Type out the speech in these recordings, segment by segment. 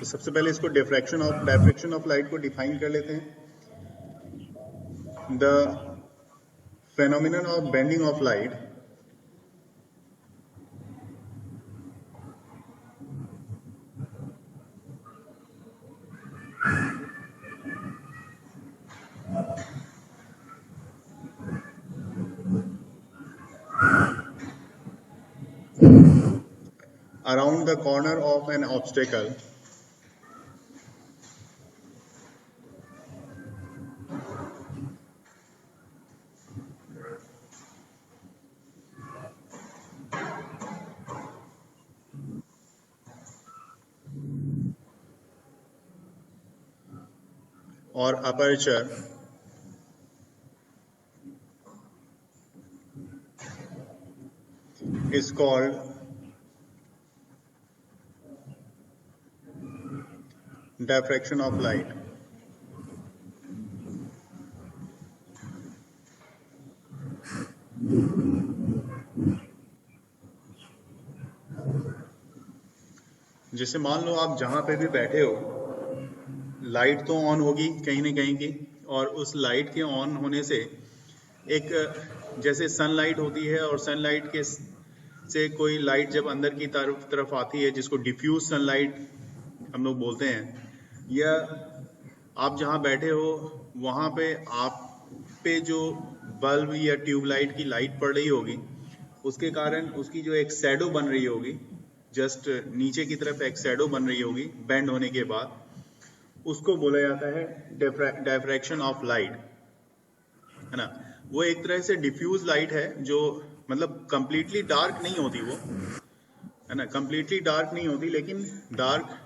तो सबसे पहले इसको डायफ्रैक्शन ऑफ लाइट को डिफाइन कर लेते हैं। The phenomenon of bending of light around the corner of an obstacle or aperture is called diffraction of light. जैसे मान लो आप जहां पे भी बैठे हो, लाइट तो ऑन होगी कहीं ना कहीं की, और उस लाइट के ऑन होने से एक जैसे सनलाइट होती है, और सनलाइट के से कोई लाइट जब अंदर की तरफ आती है जिसको डिफ्यूज सनलाइट हम लोग बोलते हैं, या आप जहां बैठे हो वहां पे आप पे जो बल्ब या ट्यूबलाइट की लाइट पड़ रही होगी, उसके कारण उसकी जो एक शैडो बन रही होगी, जस्ट नीचे की तरफ एक शैडो बन रही होगी बेंड होने के बाद, उसको बोला जाता है डायफ्रैक्शन ऑफ लाइट, है ना। वो एक तरह से डिफ्यूज लाइट है, जो मतलब कंप्लीटली डार्क नहीं होती वो, है ना, कंप्लीटली डार्क नहीं होती, लेकिन डार्क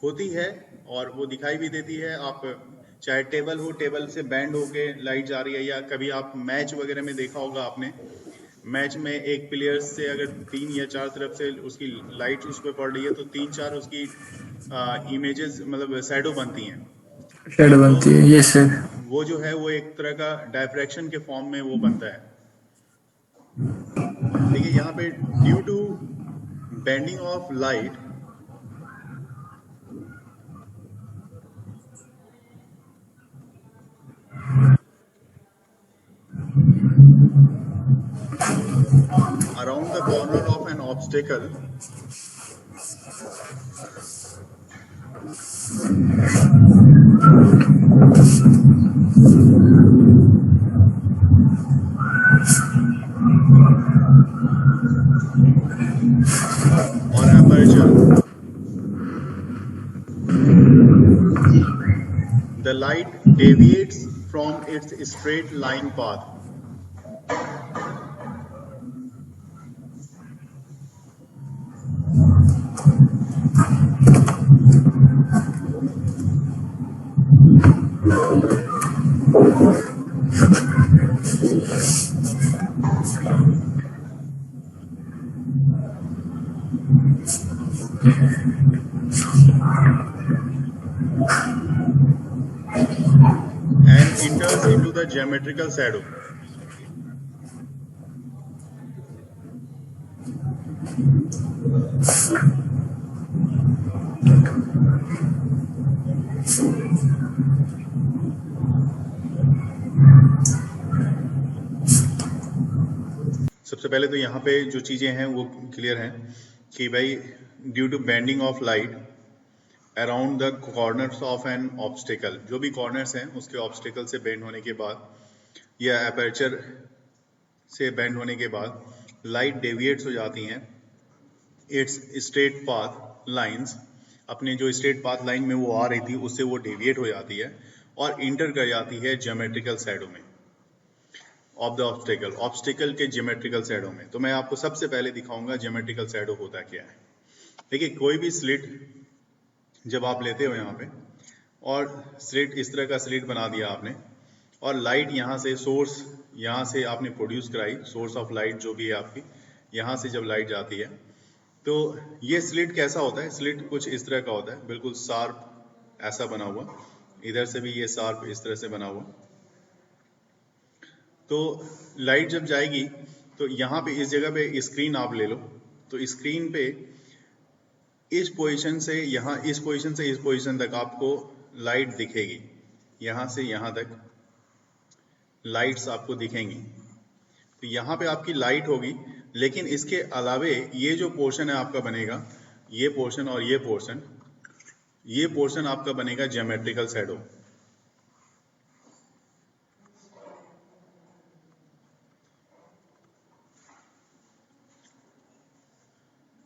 होती है और वो दिखाई भी देती है। आप चाहे टेबल हो, टेबल से बैंड होके लाइट जा रही है, या कभी आप मैच वगैरह में देखा होगा आपने, मैच में एक प्लेयर से अगर 3 या 4 तरफ से उसकी लाइट उस पर पड़ रही है तो 3-4 उसकी इमेजेस मतलब शैडो बनती हैं, शेड बनती है। Yes sir. वो जो है वो एक तरह का डायफ्रैक्शन के फॉर्म में वो बनता है। देखिए यहाँ पे due to bending of light around the corner of an obstacle, or aperture, the light deviates from its straight line path. And enters into the geometrical shadow. सबसे पहले तो यहाँ पे जो चीजें हैं वो क्लियर हैं कि भाई due to bending of light around the corners of an obstacle, जो भी कॉर्नर्स हैं उसके ऑब्स्टिकल से बेंड होने के बाद या अपर्चर से बेंड होने के बाद लाइट डेविएट्स हो जाती हैं इट्स स्ट्रेट पाथ लाइंस, अपने जो स्ट्रेट पाथ लाइन में वो आ रही थी उससे वो डेविएट हो जाती है और इंटर कर जाती है ज्योमेट्रिकल शैडो में ऑफ द ऑब्स्टिकल के ज्योमेट्रिकल शैडो में। तो मैं आपको सबसे पहले दिखाऊंगा ज्योमेट्रिकल शैडो होता क्या है। देखिए कोई भी स्लिट जब आप लेते हो यहाँ पे, और स्लिट इस तरह का स्लिट बना दिया आपने, और लाइट यहाँ से सोर्स यहाँ से आपने प्रोड्यूस कराई, सोर्स ऑफ लाइट जो भी है आपकी, यहाँ से जब लाइट जाती है तो ये स्लिट कैसा होता है, स्लिट कुछ इस तरह का होता है, बिल्कुल शार्प ऐसा बना हुआ, इधर से भी ये शार्प इस तरह से बना हुआ। तो लाइट जब जाएगी तो यहाँ पे इस जगह पे स्क्रीन आप ले लो, तो स्क्रीन पे इस पोजीशन से यहाँ, इस पोजीशन से इस पोजीशन तक आपको लाइट दिखेगी, यहाँ से यहाँ तक लाइट्स आपको दिखेंगी। तो यहाँ पे आपकी लाइट होगी, लेकिन इसके अलावे ये जो पोर्शन है आपका बनेगा, ये पोर्शन और ये पोर्शन आपका बनेगा ज्योमेट्रिकल शैडो।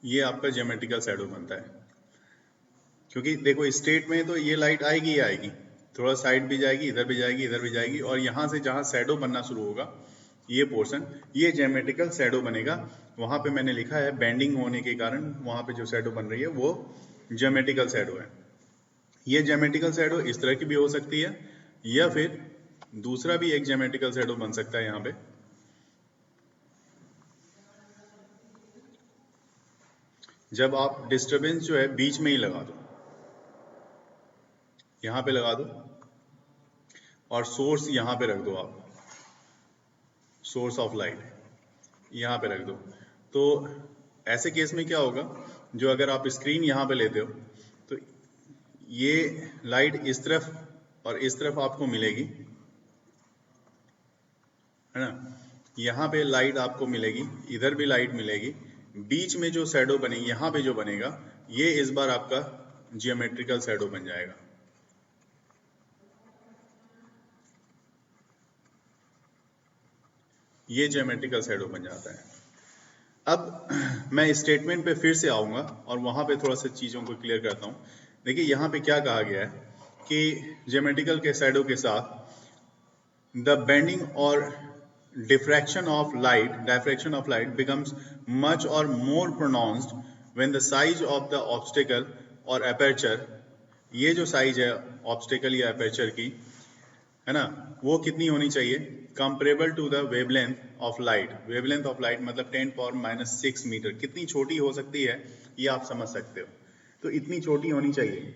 ये आपका ज्योमेट्रिकल शैडो बनता है, क्योंकि देखो स्ट्रेट में तो ये लाइट आएगी ही आएगी, थोड़ा साइड भी जाएगी, इधर भी जाएगी, इधर भी जाएगी, और यहाँ से जहाँ शैडो बनना शुरू होगा ये पोर्शन, ये ज्योमेट्रिकल शैडो बनेगा। वहां पे मैंने लिखा है बेंडिंग होने के कारण वहां पे जो शैडो बन रही है वो ज्योमेट्रिकल शैडो है। ये ज्योमेट्रिकल शैडो इस तरह की भी हो सकती है, या फिर दूसरा भी एक ज्योमेट्रिकल शैडो बन सकता है यहाँ पे। जब आप डिस्टरबेंस जो है बीच में ही लगा दो, यहां पे लगा दो, और सोर्स यहां पे रख दो, आप सोर्स ऑफ लाइट यहां पे रख दो, तो ऐसे केस में क्या होगा, जो अगर आप स्क्रीन यहां पे लेते हो तो ये लाइट इस तरफ और इस तरफ आपको मिलेगी, है ना, यहाँ पे लाइट आपको मिलेगी, इधर भी लाइट मिलेगी, बीच में जो शैडो बनेगी, यहाँ पे जो बनेगा, ये इस बार आपका जियोमेट्रिकल शैडो बन जाएगा। ये जियोमेट्रिकल शैडो बन जाता है। अब मैं स्टेटमेंट पे फिर से आऊंगा और वहां पे थोड़ा सा चीजों को क्लियर करता हूं। देखिए यहाँ पे क्या कहा गया है कि जियोमेट्रिकल के शैडो के साथ द बेंडिंग और diffraction of light becomes much or more pronounced when the size of the obstacle or aperture, ये जो साइज है ऑब्स्टेकल या एपर्चर की, है ना, वो कितनी होनी चाहिए, comparable to the wavelength of light. Wavelength of light मतलब 10⁻⁶ मीटर, कितनी छोटी हो सकती है ये आप समझ सकते हो, तो इतनी छोटी होनी चाहिए,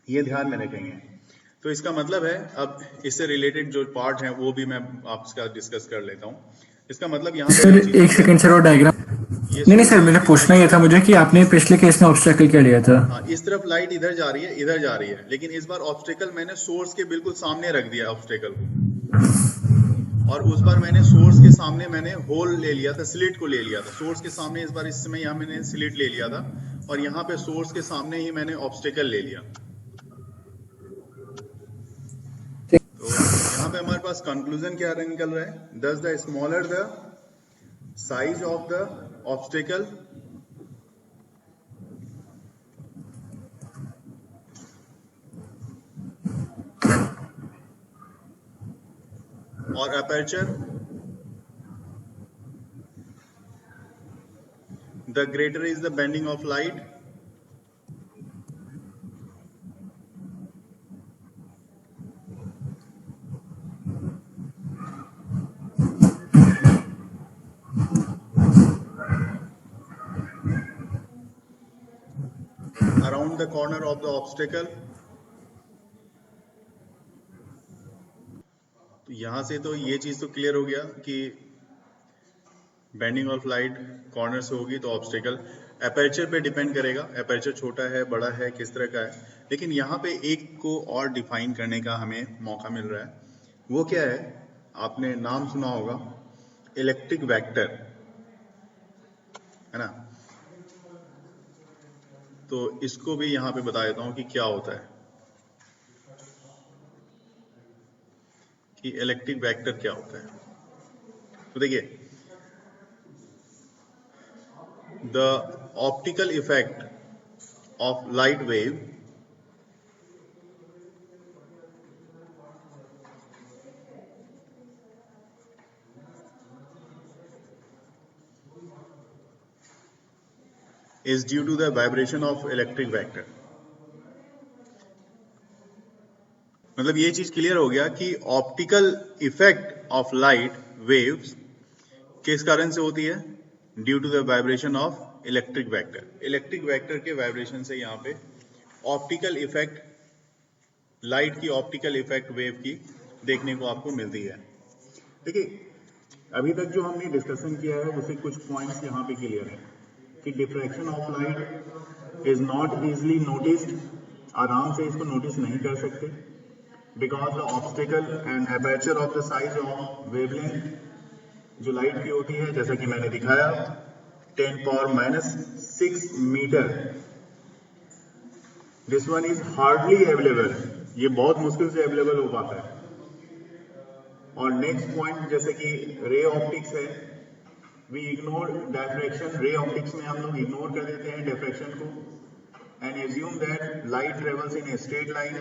ये ध्यान में रखेंगे। तो इसका मतलब है, अब इससे रिलेटेड जो पार्ट है वो भी मैं आपसे डिस्कस कर लेता हूँ। इसका मतलब यहाँ सर एक सेकंड सर, वो डायग्राम नहीं सर, मैंने पूछना ये था मुझे कि आपने पिछले केस में ऑब्स्टेकल क्या लिया था। हाँ, इस तरफ लाइट इधर जा रही है, इधर जा रही है, लेकिन इस बार ऑब्स्टेकल मैंने सोर्स के बिल्कुल सामने रख दिया ऑब्स्टेकल को, और उस बार मैंने सोर्स के सामने मैंने होल ले लिया था, स्लिट को ले लिया था सोर्स के सामने। इस बार इस समय यहाँ मैंने स्लिट ले लिया था, और यहाँ पे सोर्स के सामने ही मैंने ऑब्स्टेकल ले लिया। तो यहाँ पे हमारे पास कंक्लूजन क्या निकल रहा है, thus the smaller the size of the obstacle, or aperture, the greater is the bending of light, around the corner of the obstacle। तो यहां से तो ये चीज तो क्लियर हो गया कि बेंडिंग ऑफ लाइट कॉर्नर से होगी तो ऑब्स्टेकल। एपर्चर पे डिपेंड करेगा, एपर्चर छोटा है बड़ा है किस तरह का है, लेकिन यहाँ पे एक को और डिफाइन करने का हमें मौका मिल रहा है। वो क्या है, आपने नाम सुना होगा इलेक्ट्रिक वेक्टर, है ना, तो इसको भी यहाँ पे बता देता हूँ कि क्या होता है, कि इलेक्ट्रिक वेक्टर क्या होता है। तो देखिए, the optical effect of light wave is due to the vibration of electric vector। मतलब ये चीज क्लियर हो गया कि optical effect of light waves किस कारण से होती है, due to the vibration of electric vector. Electric vector के वाइब्रेशन से यहाँ पे ऑप्टिकल इफेक्ट, लाइट की ऑप्टिकल इफेक्ट वेव की देखने को आपको मिलती है। देखिए, अभी तक जो हमने डिस्कशन किया है उसे कुछ पॉइंट्स यहाँ पे क्लियर है कि diffraction of light is not easily noticed, आराम से इसको नोटिस नहीं कर सकते, because the obstacle and aperture of the size of wavelength जो लाइट की होती है, जैसा कि मैंने दिखाया 10⁻⁻⁶ metre, this one is hardly available, ये बहुत मुश्किल से अवेलेबल हो पाता है। और नेक्स्ट पॉइंट जैसे कि रे ऑप्टिक्स है, we ignore diffraction, ray optics में हम लोग इग्नोर कर देते हैं डायफ्रैक्शन को and assume that light travels in a straight line,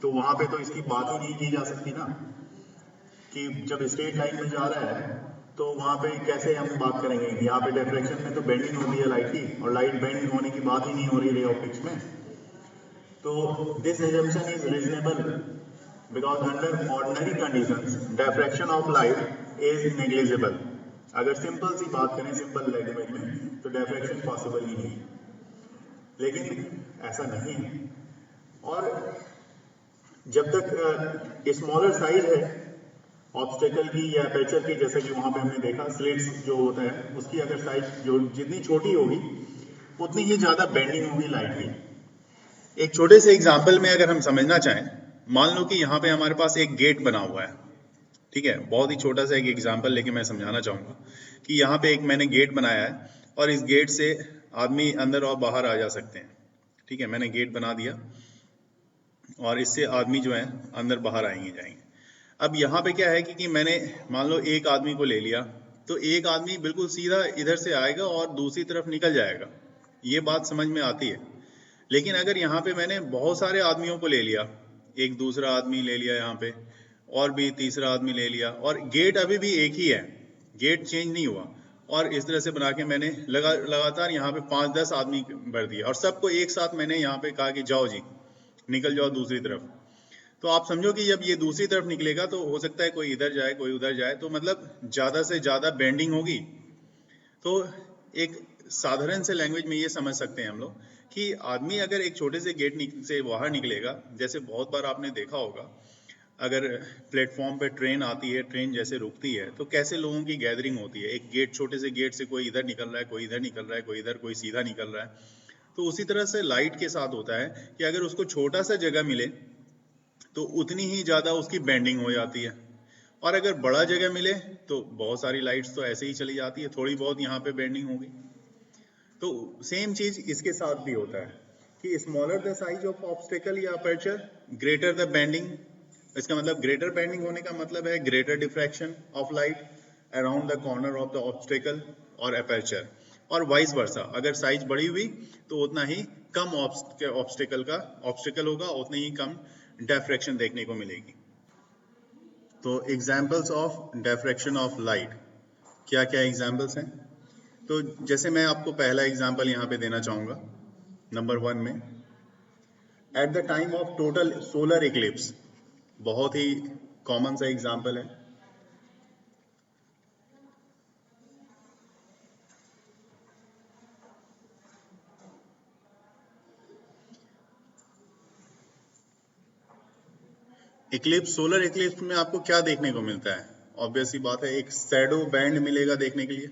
तो वहां पे तो इसकी बात ही नहीं की जा सकती ना, कि जब स्ट्रेट लाइन में जा रहा है तो वहां पे कैसे हम बात करेंगे, यहाँ पे डायफ्रैक्शन में तो बेंडिंग होती है लाइट की, और लाइट बेंड होने की बात ही नहीं हो रही रे ऑप्टिक्स में। तो this assumption is reasonable because under ordinary conditions diffraction of light is negligible। अगर सिंपल सी बात करें सिंपल लैंग्वेज में तो डिफ्रैक्शन पॉसिबल ही नहीं, लेकिन ऐसा नहीं है। और जब तक स्मॉलर साइज है ऑब्स्टेकल की या अपर्चर की, जैसे कि वहां पे हमने देखा स्लिट्स जो होता है उसकी अगर साइज जो जितनी छोटी होगी उतनी ही ज्यादा बेंडिंग होगी लाइट की। एक छोटे से एग्जाम्पल में अगर हम समझना चाहें, मान लो कि यहाँ पे हमारे पास एक गेट बना हुआ है, ठीक है, बहुत ही छोटा सा एक एग्जाम्पल लेके मैं समझाना चाहूंगा कि यहाँ पे एक मैंने गेट बनाया है और इस गेट से आदमी अंदर और बाहर आ जा सकते हैं, ठीक है, मैंने गेट बना दिया और इससे आदमी जो है अंदर बाहर आएंगे जाएंगे। अब यहाँ पे क्या है कि मैंने मान लो एक आदमी को ले लिया, तो एक आदमी बिल्कुल सीधा इधर से आएगा और दूसरी तरफ निकल जाएगा, ये बात समझ में आती है। लेकिन अगर यहाँ पे मैंने बहुत सारे आदमियों को ले लिया, एक दूसरा आदमी ले लिया यहाँ पे और भी तीसरा आदमी ले लिया, और गेट अभी भी एक ही है, गेट चेंज नहीं हुआ, और इस तरह से बना के मैंने लगातार यहाँ पे 5-10 आदमी भर दिया और सबको एक साथ मैंने यहाँ पे कहा कि जाओ जी निकल जाओ दूसरी तरफ। तो आप समझो कि जब ये दूसरी तरफ निकलेगा तो हो सकता है कोई इधर जाए कोई उधर जाए, तो मतलब ज्यादा से ज्यादा बेंडिंग होगी। तो एक साधारण से लैंग्वेज में ये समझ सकते हैं हम लोग कि आदमी अगर एक छोटे से गेट से बाहर निकलेगा, जैसे बहुत बार आपने देखा होगा अगर प्लेटफॉर्म पे ट्रेन आती है, ट्रेन जैसे रुकती है तो कैसे लोगों की गैदरिंग होती है, एक गेट छोटे से गेट से कोई इधर निकल रहा है कोई इधर निकल रहा है कोई इधर कोई सीधा निकल रहा है। तो उसी तरह से लाइट के साथ होता है कि अगर उसको छोटा सा जगह मिले तो उतनी ही ज्यादा उसकी बेंडिंग हो जाती है, और अगर बड़ा जगह मिले तो बहुत सारी लाइट्स तो ऐसे ही चली जाती है, थोड़ी बहुत यहाँ पे बेंडिंग होगी। तो सेम चीज इसके साथ भी होता है कि smaller the size of obstacle या अपर्चर ग्रेटर द बेंडिंग। इसका मतलब ग्रेटर बेंडिंग होने का मतलब है greater diffraction of light around the corner of the obstacle और अपर्चर, और वाइस वर्सा, अगर साइज बड़ी हुई तो उतना ही कम ऑब्स्टेकल होगा, उतनी ही कम डिफ्रैक्शन देखने को मिलेगी। तो examples of diffraction of light, क्या क्या एग्जाम्पल्स हैं? तो जैसे मैं आपको पहला एग्जाम्पल यहाँ पे देना चाहूंगा नंबर 1 में, at the time of total solar Eclipse, बहुत ही कॉमन सा एग्जाम्पल है। इक्लिप्स, सोलर इक्लिप्स में आपको क्या देखने को मिलता है? ऑब्वियस सी बात है, एक शैडो बैंड मिलेगा देखने के लिए।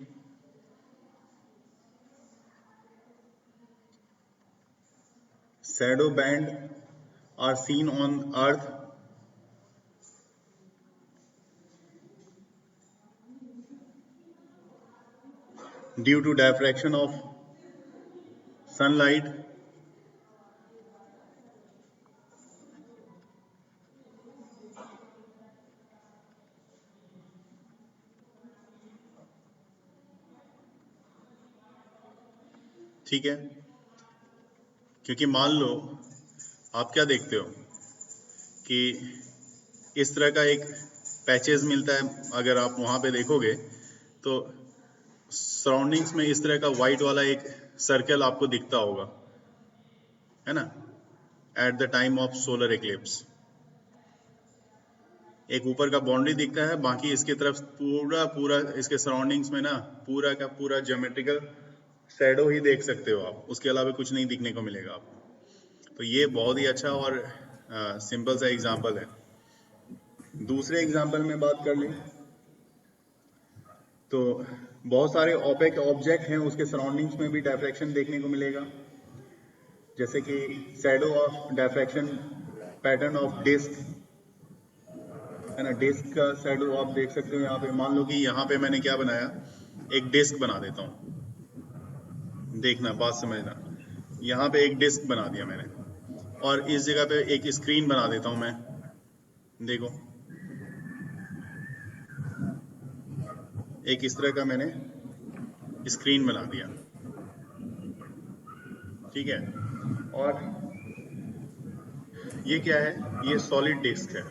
Shadow band are seen on earth due to diffraction of sunlight ठीक है, क्योंकि मान लो आप क्या देखते हो कि इस तरह का एक पैचेस मिलता है, अगर आप वहां पे देखोगे तो सराउंडिंग्स में इस तरह का व्हाइट वाला एक सर्कल आपको दिखता होगा, है ना, at the time of solar Eclipse. एक ऊपर का बाउंड्री दिखता है, बाकी इसके तरफ पूरा इसके सराउंडिंग्स में ना पूरा का पूरा ज्योमेट्रिकल शैडो ही देख सकते हो आप, उसके अलावा कुछ नहीं दिखने को मिलेगा आपको। तो ये बहुत ही अच्छा और सिंपल सा एग्जांपल है। दूसरे एग्जांपल में बात कर लें तो बहुत सारे ओपेक ऑब्जेक्ट हैं, उसके सराउंडिंग्स में भी डिफ्रैक्शन देखने को मिलेगा। जैसे कि shadow of diffraction pattern of disc है ना, डिस्क का शैडो आप देख सकते हो यहाँ पे। मान लो कि यहाँ पे मैंने क्या बनाया, एक डिस्क बना देता हूँ, देखना बात समझना। यहाँ पे एक डिस्क बना दिया मैंने और इस जगह पे एक स्क्रीन बना देता हूँ मैं, देखो एक इस तरह का मैंने स्क्रीन बना दिया, ठीक है। और ये क्या है, ये सॉलिड डिस्क है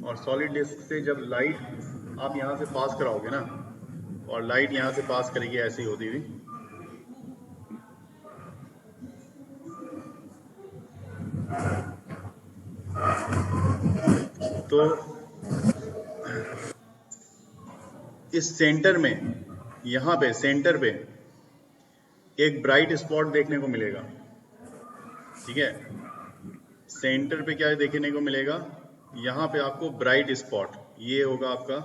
और सॉलिड डिस्क से जब लाइट आप यहाँ से पास कराओगे ना, और लाइट यहाँ से पास करेगी ऐसे ही होती हुई, तो इस सेंटर में, यहाँ पे सेंटर पे एक ब्राइट स्पॉट देखने को मिलेगा, ठीक है। सेंटर पे क्या देखने को मिलेगा, यहाँ पे आपको ब्राइट स्पॉट, ये होगा आपका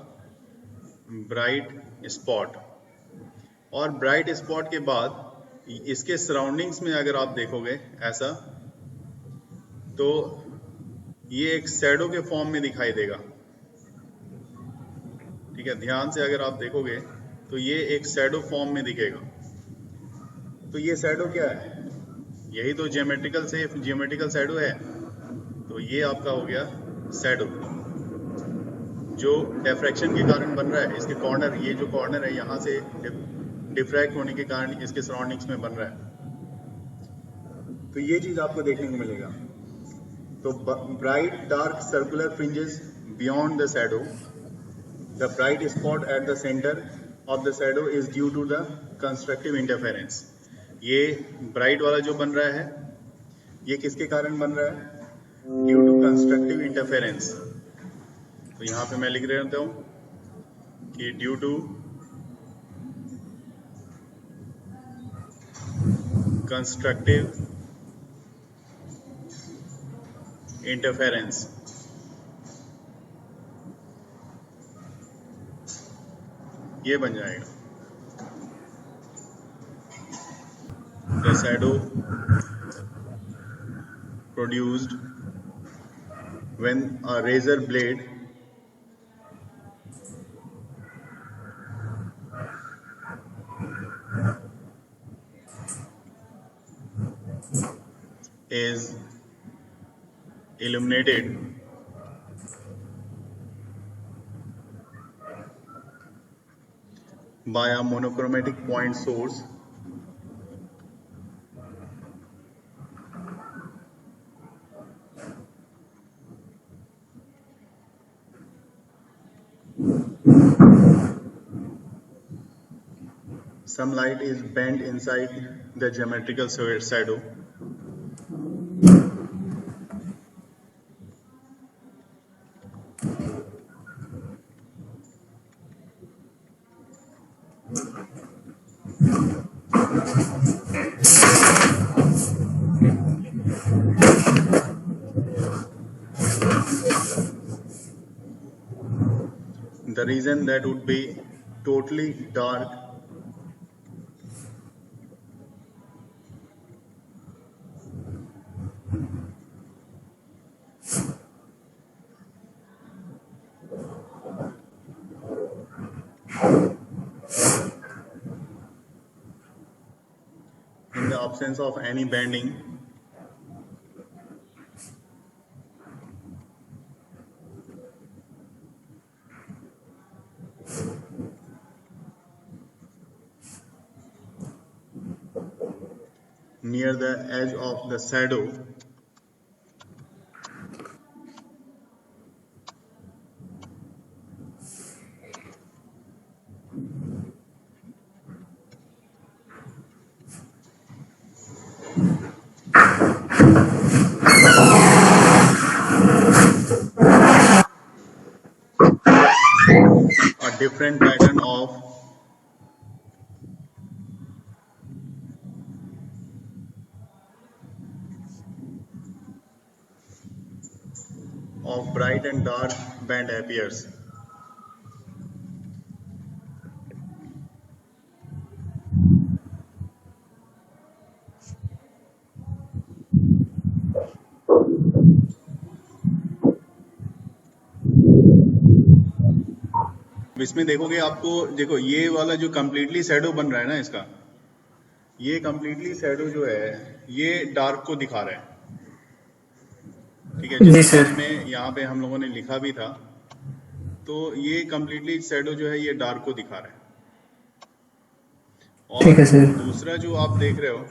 ब्राइट स्पॉट। और ब्राइट स्पॉट के बाद इसके सराउंडिंग्स में अगर आप देखोगे ऐसा, तो ये एक शैडो के फॉर्म में दिखाई देगा, ठीक है। ध्यान से अगर आप देखोगे तो ये एक शैडो फॉर्म में दिखेगा। तो ये शैडो क्या है, यही तो ज्योमेट्रिकल शैडो है। तो ये आपका हो गया शैडो जो डिफ्रैक्शन के कारण बन रहा है। इसके कॉर्नर, ये जो कॉर्नर है यहाँ से डिफ्रैक्ट होने के कारण इसके सराउंडिंग्स में बन रहा है। तो ये चीज आपको देखने को मिलेगा। तो bright dark circular fringes beyond the shadow, the bright spot at the centre of the shadow is due to the constructive interference. ये ब्राइट वाला जो बन रहा है, ये किसके कारण बन रहा है, ड्यू टू कंस्ट्रक्टिव इंटरफेरेंस। तो यहाँ पे मैं लिख देता हूँ कि ड्यू टू कंस्ट्रक्टिव इंटरफेरेंस। ये बन जाएगा the shadow produced when a razor blade is illuminated by a monochromatic point source some light is bent inside the geometrical shadow. The reason that would be totally dark in the absence of any bending. Near the edge of the shadow, a different pattern of bright and dark band appears. इसमें देखोगे आपको, देखो ये वाला जो completely shadow बन रहा है ना इसका, ये कम्प्लीटली शैडो जो है ये डार्क को दिखा रहा है। ठीक है, जी जैसे सर। बाद में यहाँ पे हम लोगों ने लिखा भी था, तो ये कम्प्लीटली शैडो जो है ये डार्क को दिखा रहा है। ठीक है और सर। दूसरा जो आप देख रहे हो,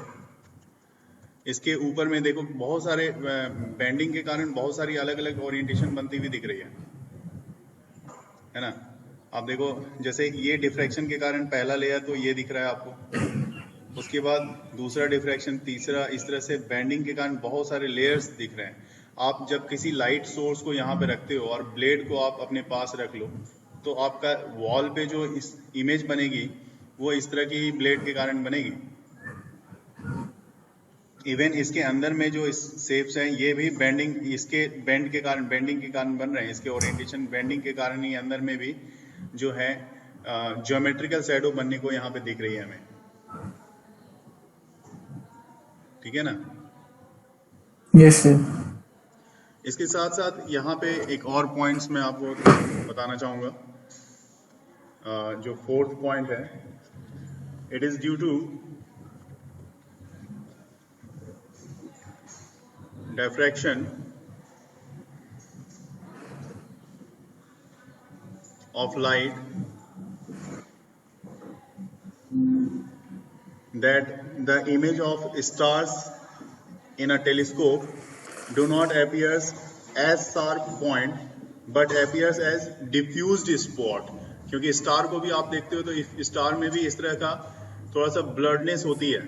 इसके ऊपर में देखो बहुत सारे बेंडिंग के कारण बहुत सारी अलग अलग ओरिएंटेशन बनती हुई दिख रही है ना। आप देखो जैसे ये डिफ्रैक्शन के कारण पहला लेयर तो ये दिख रहा है आपको, उसके बाद दूसरा डिफ्रैक्शन, तीसरा, इस तरह से बेंडिंग के कारण बहुत सारे लेयर्स दिख रहे हैं। आप जब किसी लाइट सोर्स को यहाँ पे रखते हो और ब्लेड को आप अपने पास रख लो, तो आपका वॉल पे जो इस इमेज बनेगी वो इस तरह की ब्लेड के कारण बनेगी। इवन इसके अंदर में जो इस शेप्स हैं ये भी बेंडिंग, इसके बेंडिंग के कारण बन रहे हैं। इसके ओरिएंटेशन बेंडिंग के कारण ही अंदर में भी जो है ज्योमेट्रिकल शैडो बनने को यहाँ पे दिख रही है हमें। ठीक है ना। Yes sir. इसके साथ साथ यहाँ पे एक और पॉइंट्स मैं आपको बताना चाहूंगा। जो फोर्थ पॉइंट है, it is due to diffraction of light that the image of stars in a telescope do not appears as sharp point but appears as diffused spot। क्योंकि स्टार को भी आप देखते हो तो स्टार में भी इस तरह का थोड़ा सा ब्लडनेस होती है।